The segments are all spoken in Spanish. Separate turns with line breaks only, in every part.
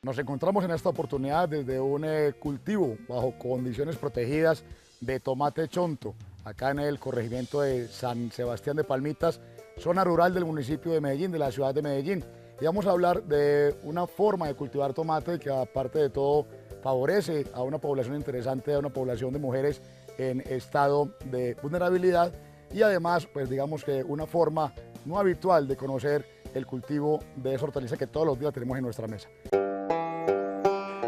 Nos encontramos en esta oportunidad desde un cultivo bajo condiciones protegidas de tomate chonto, acá en el corregimiento de San Sebastián de Palmitas, zona rural del municipio de Medellín, de la ciudad de Medellín. Y vamos a hablar de una forma de cultivar tomate que aparte de todo favorece a una población interesante, a una población de mujeres en estado de vulnerabilidad y además, pues digamos que una forma no habitual de conocer el cultivo de esa hortaliza que todos los días tenemos en nuestra mesa.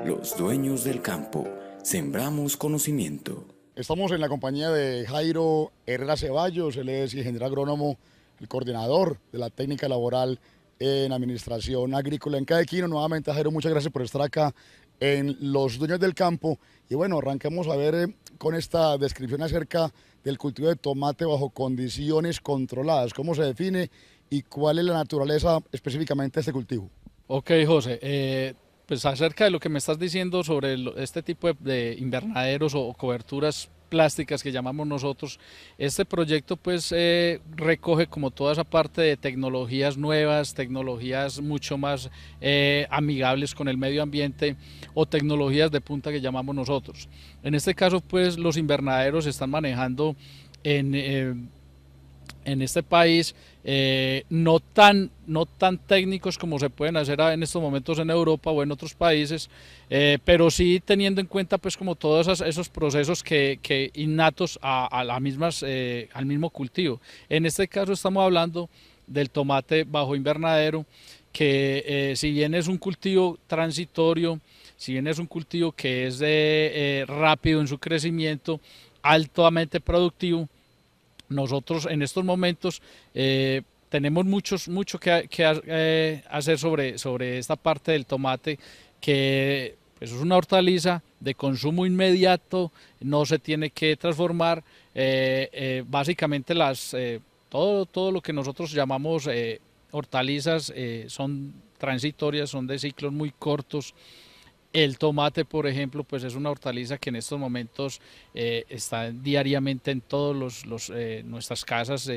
Los dueños del campo, sembramos conocimiento.
Estamos en la compañía de Jairo Herrera Ceballos, él es ingeniero agrónomo, el coordinador de la técnica laboral en administración agrícola en Cadequino. Nuevamente, Jairo, muchas gracias por estar acá en Los Dueños del Campo. Y bueno, arranquemos a ver con esta descripción acerca del cultivo de tomate bajo condiciones controladas. ¿Cómo se define y cuál es la naturaleza específicamente de este cultivo?
Ok, José, pues acerca de lo que me estás diciendo sobre este tipo de invernaderos o coberturas plásticas que llamamos nosotros, este proyecto pues recoge como toda esa parte de tecnologías nuevas, tecnologías mucho más amigables con el medio ambiente o tecnologías de punta que llamamos nosotros. En este caso pues los invernaderos se están manejando en este país, no tan técnicos como se pueden hacer en estos momentos en Europa o en otros países, pero sí teniendo en cuenta pues como todos esos procesos que innatos a las mismas, al mismo cultivo. En este caso estamos hablando del tomate bajo invernadero, que si bien es un cultivo transitorio, si bien es un cultivo que es rápido en su crecimiento, altamente productivo, nosotros en estos momentos tenemos mucho que hacer sobre esta parte del tomate, que pues, es una hortaliza de consumo inmediato, no se tiene que transformar. Básicamente todo lo que nosotros llamamos hortalizas son transitorias, son de ciclos muy cortos. El tomate, por ejemplo, pues es una hortaliza que en estos momentos está diariamente en todos nuestras casas,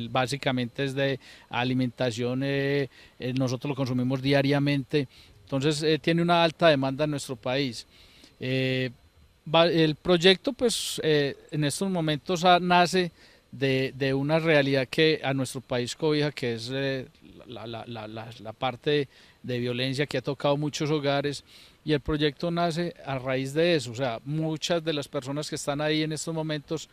básicamente es de alimentación, nosotros lo consumimos diariamente, entonces tiene una alta demanda en nuestro país. El proyecto pues en estos momentos nace de una realidad que a nuestro país cobija, que es la parte de violencia que ha tocado muchos hogares, y el proyecto nace a raíz de eso. O sea, muchas de las personas que están ahí en estos momentos,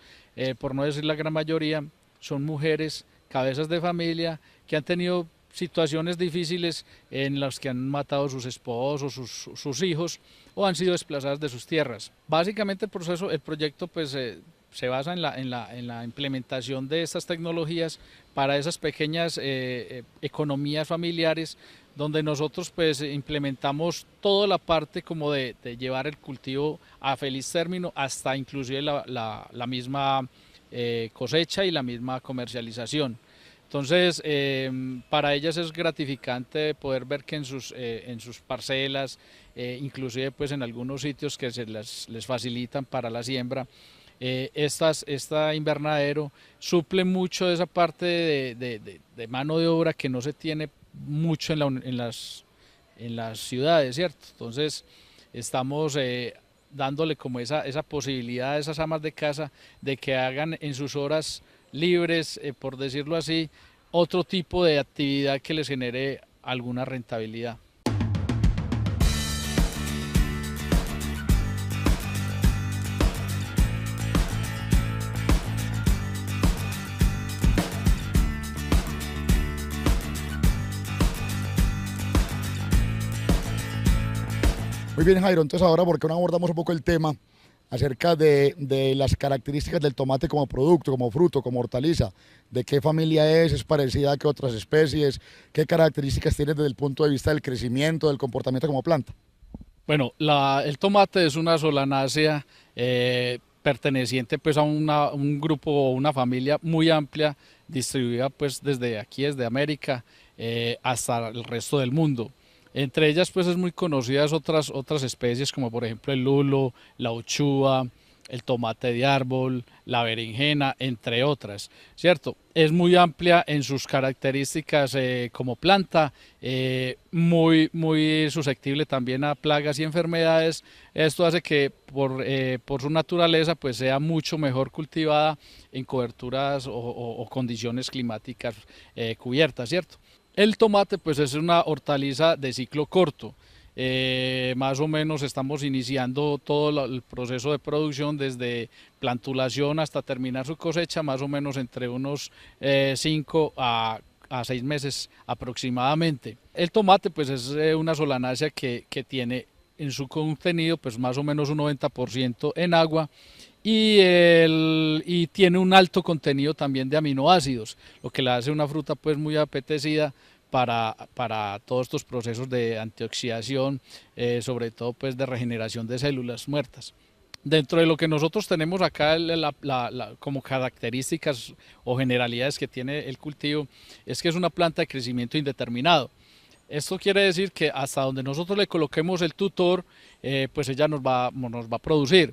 por no decir la gran mayoría, son mujeres, cabezas de familia, que han tenido situaciones difíciles en las que han matado a sus esposos, sus hijos, o han sido desplazadas de sus tierras. Básicamente el proyecto pues se basa en la implementación de estas tecnologías para esas pequeñas economías familiares, donde nosotros pues implementamos toda la parte como de llevar el cultivo a feliz término, hasta inclusive la misma cosecha y la misma comercialización. Entonces, para ellas es gratificante poder ver que en sus parcelas, inclusive pues en algunos sitios que les facilitan para la siembra, esta invernadero suple mucho de esa parte de mano de obra que no se tiene mucho en las ciudades, ¿cierto? Entonces estamos dándole como esa posibilidad a esas amas de casa de que hagan en sus horas libres, por decirlo así, otro tipo de actividad que les genere alguna rentabilidad.
Muy bien, Jairo, entonces ahora, ¿por qué no abordamos un poco el tema acerca de las características del tomate como producto, como fruto, como hortaliza? ¿De qué familia es parecida a qué otras especies? ¿Qué características tiene desde el punto de vista del crecimiento, del comportamiento como planta?
Bueno, el tomate es una solanácea perteneciente pues a un grupo o una familia muy amplia, distribuida pues desde América hasta el resto del mundo. Entre ellas pues es muy conocidas otras especies, como por ejemplo el lulo, la uchúa, el tomate de árbol, la berenjena, entre otras, ¿cierto? Es muy amplia en sus características como planta, muy susceptible también a plagas y enfermedades. Esto hace que por su naturaleza pues sea mucho mejor cultivada en coberturas o condiciones climáticas cubiertas, ¿cierto? El tomate pues es una hortaliza de ciclo corto. Más o menos estamos iniciando todo el proceso de producción desde plantulación hasta terminar su cosecha, más o menos entre unos 5 a 6 meses aproximadamente. El tomate pues es una solanácea que tiene en su contenido pues más o menos un 90% en agua y tiene un alto contenido también de aminoácidos, lo que la hace una fruta pues muy apetecida para todos estos procesos de antioxidación, sobre todo pues de regeneración de células muertas. Dentro de lo que nosotros tenemos acá como características o generalidades que tiene el cultivo es que es una planta de crecimiento indeterminado. Esto quiere decir que hasta donde nosotros le coloquemos el tutor, pues ella nos va a producir.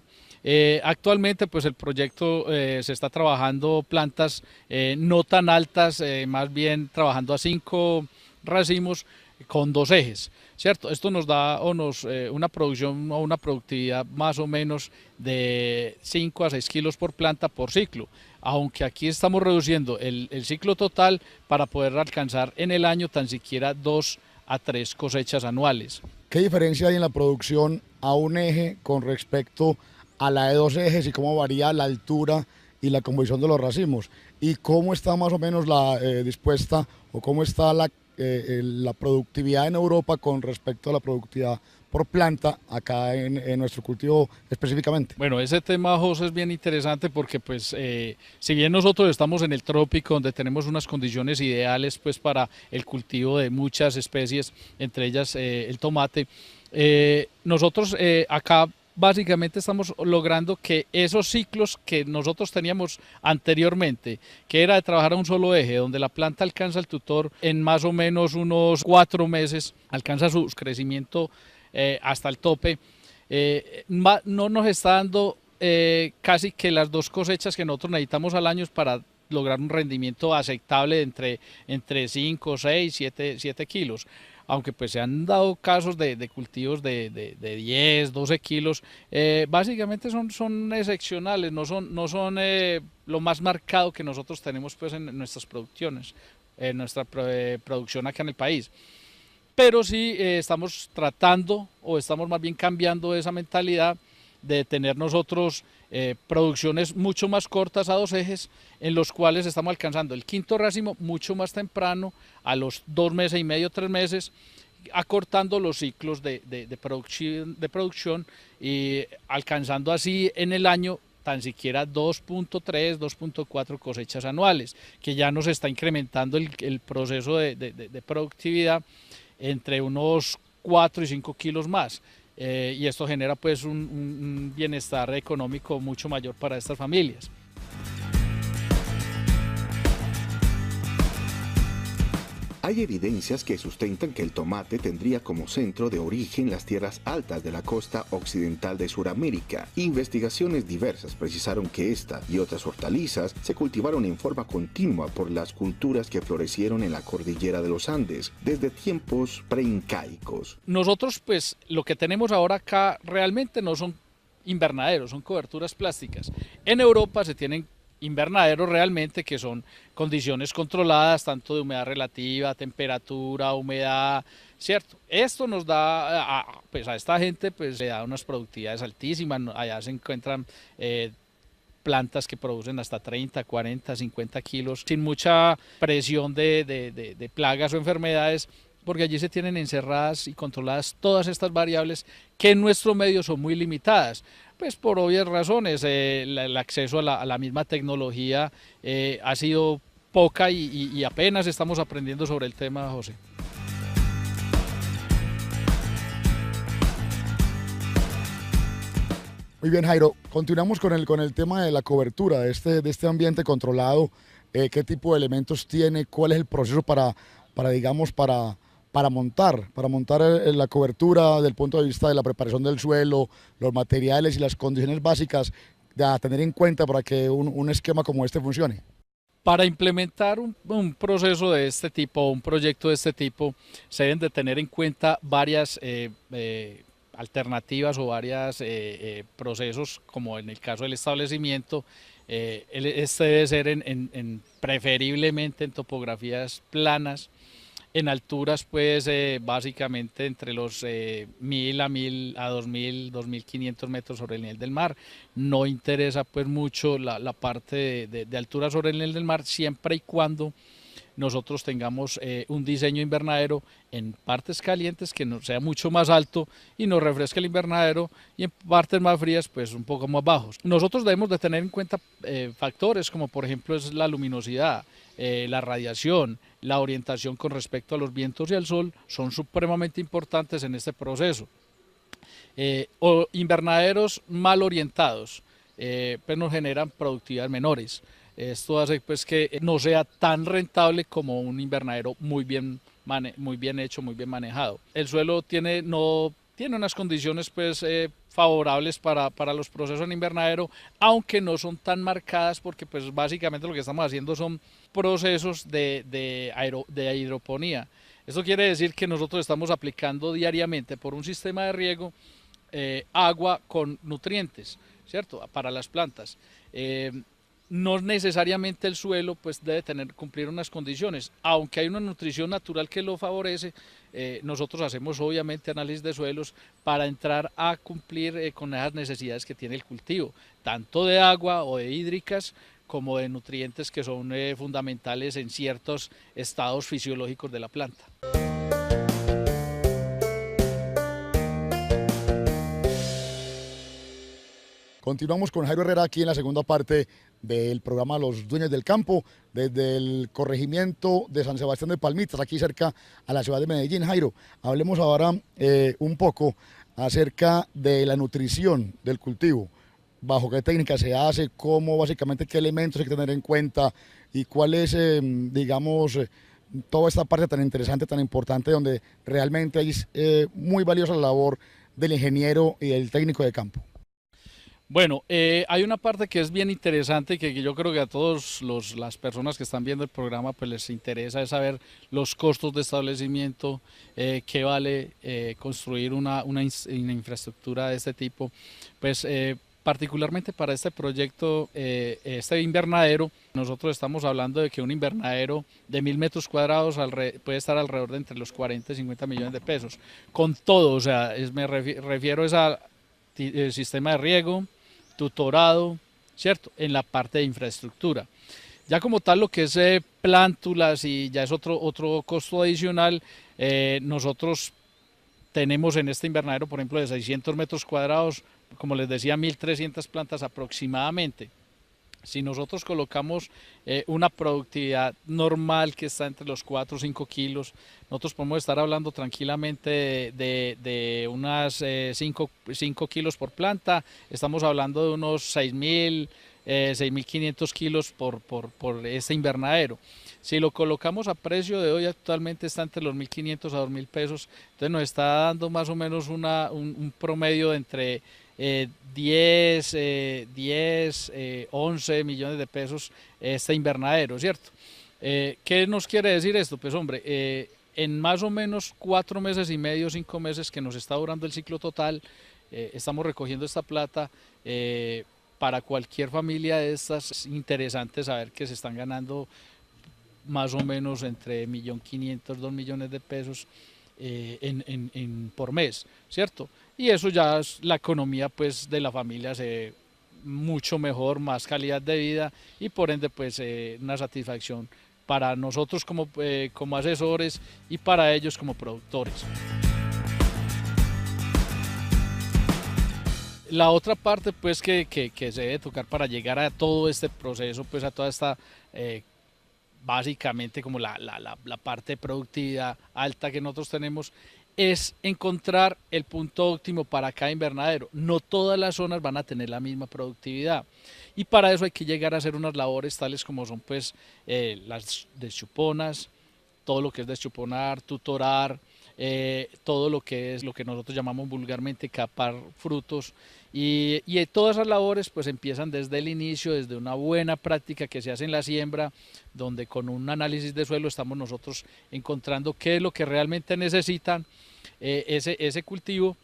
Actualmente pues el proyecto se está trabajando plantas no tan altas, más bien trabajando a 5 racimos con 2 ejes, ¿cierto? Esto nos da una producción o una productividad más o menos de 5 a 6 kilos por planta por ciclo, aunque aquí estamos reduciendo el ciclo total para poder alcanzar en el año tan siquiera 2 a 3 cosechas anuales.
¿Qué diferencia hay en la producción a un eje con respecto a la de 2 ejes y cómo varía la altura y la composición de los racimos? ¿Y cómo está más o menos dispuesta o cómo está la productividad en Europa con respecto a la productividad por planta acá en nuestro cultivo específicamente?
Bueno, ese tema, José, es bien interesante porque pues si bien nosotros estamos en el trópico donde tenemos unas condiciones ideales pues para el cultivo de muchas especies, entre ellas el tomate, nosotros acá básicamente estamos logrando que esos ciclos que nosotros teníamos anteriormente, que era de trabajar a un solo eje, donde la planta alcanza el tutor en más o menos unos 4 meses, alcanza su crecimiento hasta el tope, no nos está dando casi que las 2 cosechas que nosotros necesitamos al año para lograr un rendimiento aceptable entre 5, 6, 7 kilos. Aunque pues se han dado casos de cultivos de 10, 12 kilos, básicamente son excepcionales, no son lo más marcado que nosotros tenemos pues en nuestras producciones, en nuestra producción acá en el país. Pero sí estamos tratando o estamos más bien cambiando esa mentalidad de tener nosotros producciones mucho más cortas a 2 ejes, en los cuales estamos alcanzando el quinto racimo mucho más temprano, a los 2 meses y medio, 3 meses, acortando los ciclos de producción y alcanzando así en el año tan siquiera 2.3, 2.4 cosechas anuales, que ya nos está incrementando el proceso de productividad entre unos 4 y 5 kilos más. Y esto genera pues un bienestar económico mucho mayor para estas familias.
Hay evidencias que sustentan que el tomate tendría como centro de origen las tierras altas de la costa occidental de Sudamérica. Investigaciones diversas precisaron que esta y otras hortalizas se cultivaron en forma continua por las culturas que florecieron en la cordillera de los Andes desde tiempos preincaicos.
Nosotros pues lo que tenemos ahora acá realmente no son invernaderos, son coberturas plásticas. En Europa se tienen invernaderos realmente, que son condiciones controladas tanto de humedad relativa, temperatura, humedad, ¿cierto? Esto nos da, pues a esta gente pues le da unas productividades altísimas, allá se encuentran plantas que producen hasta 30, 40, 50 kilos sin mucha presión de plagas o enfermedades, porque allí se tienen encerradas y controladas todas estas variables que en nuestro medio son muy limitadas, pues por obvias razones, el acceso a la misma tecnología ha sido poca y apenas estamos aprendiendo sobre el tema, José.
Muy bien, Jairo, continuamos con el tema de la cobertura de este ambiente controlado. ¿Qué tipo de elementos tiene? ¿Cuál es el proceso para montar la cobertura desde el punto de vista de la preparación del suelo, los materiales y las condiciones básicas a tener en cuenta para que un esquema como este funcione?
Para implementar un proceso de este tipo, un proyecto de este tipo, se deben de tener en cuenta varias alternativas o varios procesos, como en el caso del establecimiento. Este debe ser preferiblemente en topografías planas, en alturas pues básicamente entre los 1000 a 2000, 2500 metros sobre el nivel del mar. No interesa pues mucho la parte de altura sobre el nivel del mar, siempre y cuando nosotros tengamos un diseño invernadero en partes calientes que no sea mucho más alto y nos refresque el invernadero, y en partes más frías pues un poco más bajos. Nosotros debemos de tener en cuenta factores como por ejemplo es la luminosidad, la radiación, la orientación con respecto a los vientos y al sol, son supremamente importantes en este proceso. O invernaderos mal orientados pues nos generan productividades menores. Esto hace pues que no sea tan rentable como un invernadero muy bien hecho, muy bien manejado. El suelo no tiene unas condiciones pues favorables para los procesos en invernadero, aunque no son tan marcadas, porque pues básicamente lo que estamos haciendo son procesos de hidroponía. Esto quiere decir que nosotros estamos aplicando diariamente por un sistema de riego agua con nutrientes, ¿cierto? Para las plantas. No necesariamente el suelo pues debe cumplir unas condiciones, aunque hay una nutrición natural que lo favorece. Nosotros hacemos obviamente análisis de suelos para entrar a cumplir con esas necesidades que tiene el cultivo, tanto de agua o de hídricas como de nutrientes que son fundamentales en ciertos estados fisiológicos de la planta.
Continuamos con Jairo Herrera aquí en la segunda parte del programa Los Dueños del Campo, desde el corregimiento de San Sebastián de Palmitas, aquí cerca a la ciudad de Medellín. Jairo, hablemos ahora un poco acerca de la nutrición del cultivo. ¿Bajo qué técnica se hace? ¿Cómo, básicamente, qué elementos hay que tener en cuenta? ¿Y cuál es, digamos, toda esta parte tan interesante, tan importante, donde realmente es muy valiosa la labor del ingeniero y del técnico de campo?
Bueno, hay una parte que es bien interesante, que yo creo que a todas las personas que están viendo el programa pues les interesa, es saber los costos de establecimiento, qué vale construir una infraestructura de este tipo. Pues particularmente para este proyecto, este invernadero, nosotros estamos hablando de que un invernadero de 1000 metros cuadrados puede estar alrededor de entre los 40 y 50 millones de pesos, con todo, o sea, me refiero a sistema de riego, tutorado, ¿cierto? En la parte de infraestructura. Ya como tal lo que es plántulas y ya es otro costo adicional, nosotros tenemos en este invernadero, por ejemplo, de 600 metros cuadrados, como les decía, 1300 plantas aproximadamente. Si nosotros colocamos una productividad normal que está entre los 4 o 5 kilos, nosotros podemos estar hablando tranquilamente de unas 5 kilos por planta. Estamos hablando de unos 6.000, 6.500 kilos por este invernadero. Si lo colocamos a precio de hoy, actualmente está entre los 1.500 a 2.000 pesos, entonces nos está dando más o menos un promedio de entre 10, 11 millones de pesos este invernadero, ¿cierto? ¿Qué nos quiere decir esto? Pues hombre, en más o menos 4 meses y medio, 5 meses que nos está durando el ciclo total, estamos recogiendo esta plata. Para cualquier familia de estas es interesante saber que se están ganando más o menos entre 1.500.000, 2 millones de pesos por mes, ¿cierto? Y eso ya es la economía pues de la familia, se mucho mejor, más calidad de vida y por ende pues una satisfacción para nosotros como asesores y para ellos como productores. La otra parte pues que se debe tocar para llegar a todo este proceso, pues a toda esta básicamente como la parte de productividad alta que nosotros tenemos, es encontrar el punto óptimo para cada invernadero. No todas las zonas van a tener la misma productividad y para eso hay que llegar a hacer unas labores tales como son pues las deschuponas, todo lo que es deschuponar, tutorar, todo lo que es lo que nosotros llamamos vulgarmente capar frutos, y todas esas labores pues empiezan desde el inicio, desde una buena práctica que se hace en la siembra, donde con un análisis de suelo estamos nosotros encontrando qué es lo que realmente necesitan ese cultivo,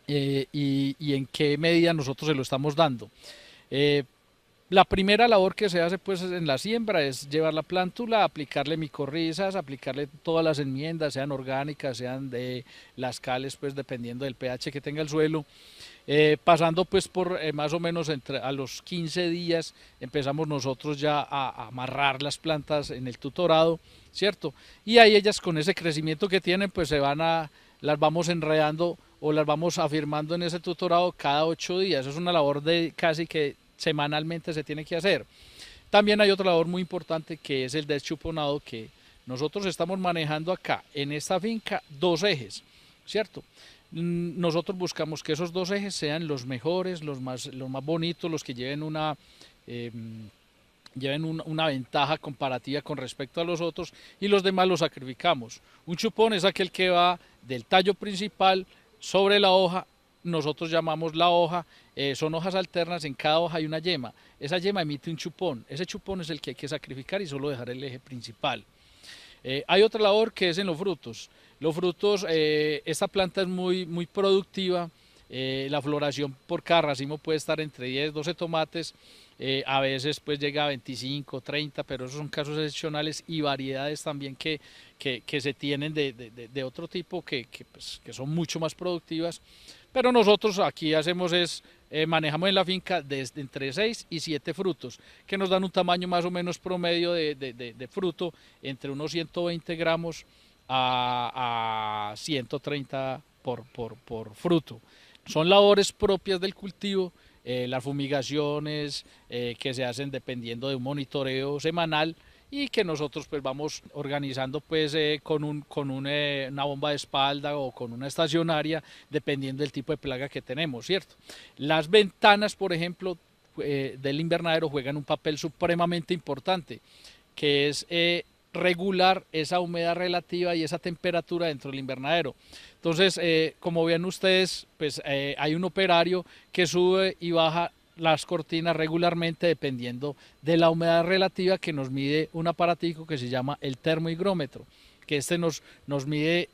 y en qué medida nosotros se lo estamos dando. La primera labor que se hace pues en la siembra es llevar la plántula, aplicarle micorrizas, aplicarle todas las enmiendas, sean orgánicas, sean de las cales, pues dependiendo del pH que tenga el suelo. Pasando pues por más o menos a los 15 días empezamos nosotros ya a amarrar las plantas en el tutorado, ¿cierto? Y ahí ellas con ese crecimiento que tienen pues las vamos enredando o las vamos afirmando en ese tutorado cada 8 días. Eso es una labor de casi que semanalmente se tiene que hacer. También hay otra labor muy importante que es el deschuponado, que nosotros estamos manejando acá en esta finca 2 ejes, ¿cierto? Nosotros buscamos que esos 2 ejes sean los mejores, los más bonitos, los que lleven una ventaja comparativa con respecto a los otros, y los demás los sacrificamos. Un chupón es aquel que va del tallo principal sobre la hoja, nosotros llamamos la hoja, son hojas alternas, en cada hoja hay una yema, esa yema emite un chupón, ese chupón es el que hay que sacrificar y solo dejar el eje principal. Hay otra labor que es en los frutos. Los frutos, esta planta es muy productiva, la floración por cada racimo puede estar entre 10, 12 tomates, a veces pues llega a 25, 30, pero esos son casos excepcionales, y variedades también que se tienen de otro tipo que son mucho más productivas. Pero nosotros aquí manejamos en la finca desde entre 6 y 7 frutos, que nos dan un tamaño más o menos promedio de fruto entre unos 120 gramos a 130 por fruto. Son labores propias del cultivo, las fumigaciones que se hacen dependiendo de un monitoreo semanal, y que nosotros pues vamos organizando pues con una bomba de espalda o con una estacionaria, dependiendo del tipo de plaga que tenemos, ¿cierto? Las ventanas, por ejemplo, del invernadero juegan un papel supremamente importante, que es regular esa humedad relativa y esa temperatura dentro del invernadero. Entonces, como ven ustedes, pues hay un operario que sube y baja las cortinas regularmente dependiendo de la humedad relativa, que nos mide un aparatico que se llama el termohigrómetro, que nos mide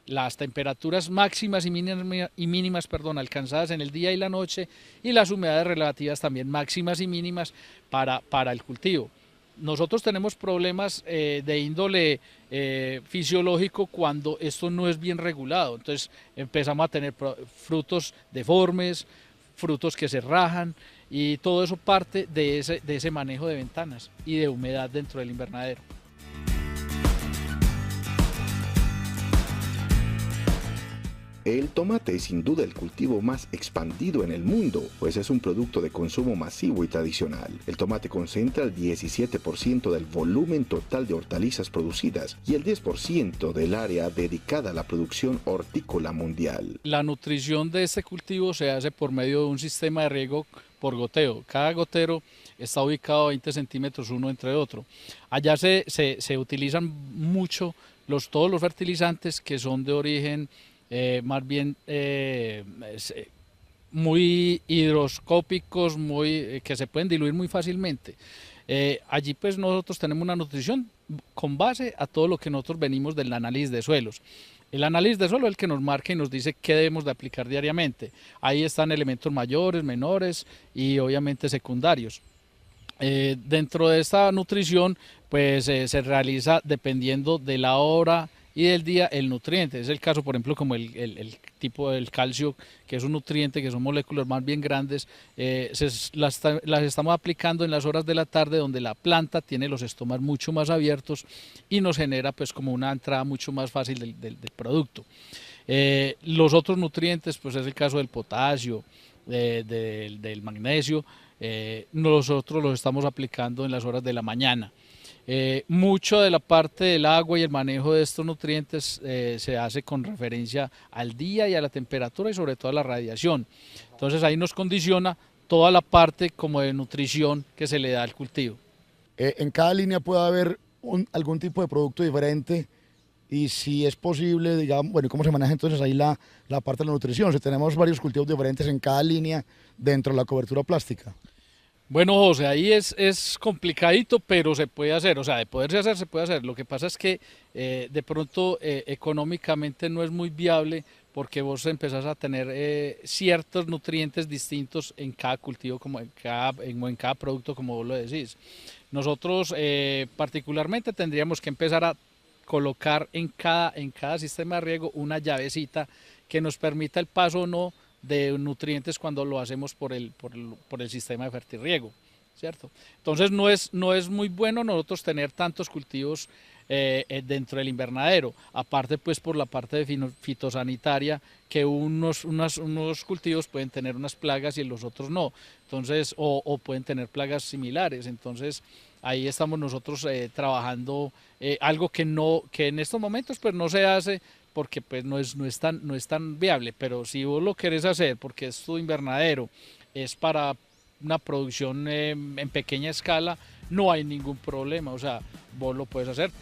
las temperaturas máximas y mínimas, alcanzadas en el día y la noche, y las humedades relativas también máximas y mínimas para el cultivo. Nosotros tenemos problemas de índole fisiológico cuando esto no es bien regulado, entonces empezamos a tener frutos deformes, frutos que se rajan, y todo eso parte de ese manejo de ventanas y de humedad dentro del invernadero.
El tomate es sin duda el cultivo más expandido en el mundo, pues es un producto de consumo masivo y tradicional. El tomate concentra el 17% del volumen total de hortalizas producidas y el 10% del área dedicada a la producción hortícola mundial.
La nutrición de este cultivo se hace por medio de un sistema de riego por goteo. Cada gotero está ubicado a 20 centímetros uno entre otro. Allá se utilizan mucho todos los fertilizantes que son de origen más bien muy higroscópicos, que se pueden diluir muy fácilmente. Allí pues nosotros tenemos una nutrición con base a todo lo que nosotros venimos del análisis de suelos. El análisis de suelo es el que nos marca y nos dice qué debemos de aplicar diariamente. Ahí están elementos mayores, menores y obviamente secundarios. Dentro de esta nutrición pues se realiza dependiendo de la hora y del día el nutriente. Es el caso, por ejemplo, como el tipo del calcio, que es un nutriente, que son moléculas más bien grandes, las estamos aplicando en las horas de la tarde, donde la planta tiene los estomas mucho más abiertos y nos genera pues como una entrada mucho más fácil del producto. Los otros nutrientes, pues es el caso del potasio, del magnesio, nosotros los estamos aplicando en las horas de la mañana. Mucho de la parte del agua y el manejo de estos nutrientes se hace con referencia al día y a la temperatura y sobre todo a la radiación. Entonces ahí nos condiciona toda la parte como de nutrición que se le da al cultivo.
En cada línea puede haber algún tipo de producto diferente y si es posible, digamos, bueno, ¿cómo se maneja entonces ahí la parte de la nutrición? Si tenemos varios cultivos diferentes en cada línea dentro de la cobertura plástica.
Bueno, José, ahí es complicadito, pero se puede hacer, o sea, de poderse hacer, se puede hacer. Lo que pasa es que de pronto económicamente no es muy viable porque vos empezás a tener ciertos nutrientes distintos en cada cultivo, como en cada producto, como vos lo decís. Nosotros particularmente tendríamos que empezar a colocar en cada sistema de riego una llavecita que nos permita el paso o no de nutrientes cuando lo hacemos por el sistema de fertirriego, ¿cierto? Entonces no es muy bueno nosotros tener tantos cultivos dentro del invernadero, aparte pues por la parte de fitosanitaria, que unos cultivos pueden tener unas plagas y los otros no, entonces, o pueden tener plagas similares, entonces ahí estamos nosotros trabajando algo que en estos momentos pues no se hace, porque pues no es tan viable, pero si vos lo querés hacer porque es tu invernadero, es para una producción en pequeña escala, no hay ningún problema, o sea, vos lo puedes hacer.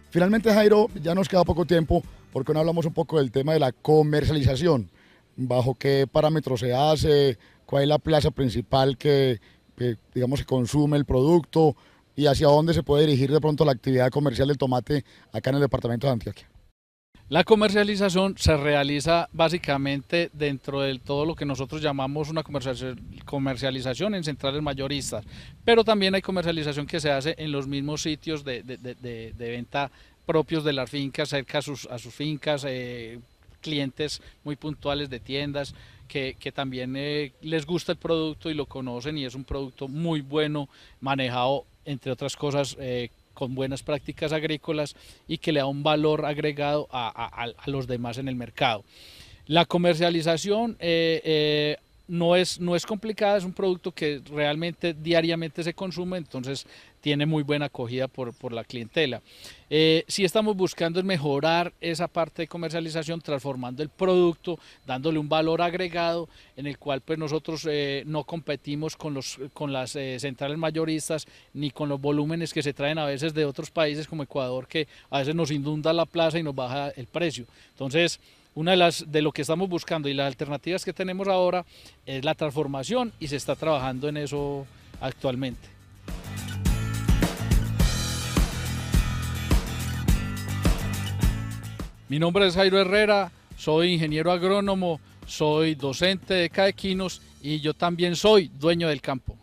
Finalmente, Jairo, ya nos queda poco tiempo porque no hablamos un poco del tema de la comercialización. ¿Bajo qué parámetros se hace? ¿Cuál es la plaza principal que digamos, se consume el producto? ¿Y hacia dónde se puede dirigir de pronto la actividad comercial del tomate acá en el departamento de Antioquia?
La comercialización se realiza básicamente dentro de todo lo que nosotros llamamos una comercialización en centrales mayoristas, pero también hay comercialización que se hace en los mismos sitios de venta propios de las fincas, cerca a sus fincas, clientes muy puntuales de tiendas que también les gusta el producto y lo conocen y es un producto muy bueno, manejado entre otras cosas con buenas prácticas agrícolas y que le da un valor agregado a los demás en el mercado. La comercialización no es complicada, es un producto que realmente diariamente se consume, entonces tiene muy buena acogida por la clientela. Sí estamos buscando es mejorar esa parte de comercialización, transformando el producto, dándole un valor agregado en el cual pues nosotros no competimos con las centrales mayoristas ni con los volúmenes que se traen a veces de otros países como Ecuador, que a veces nos inunda la plaza y nos baja el precio. Entonces, una de lo que estamos buscando y las alternativas que tenemos ahora es la transformación y se está trabajando en eso actualmente. Mi nombre es Jairo Herrera, soy ingeniero agrónomo, soy docente de Caequinos y yo también soy dueño del campo.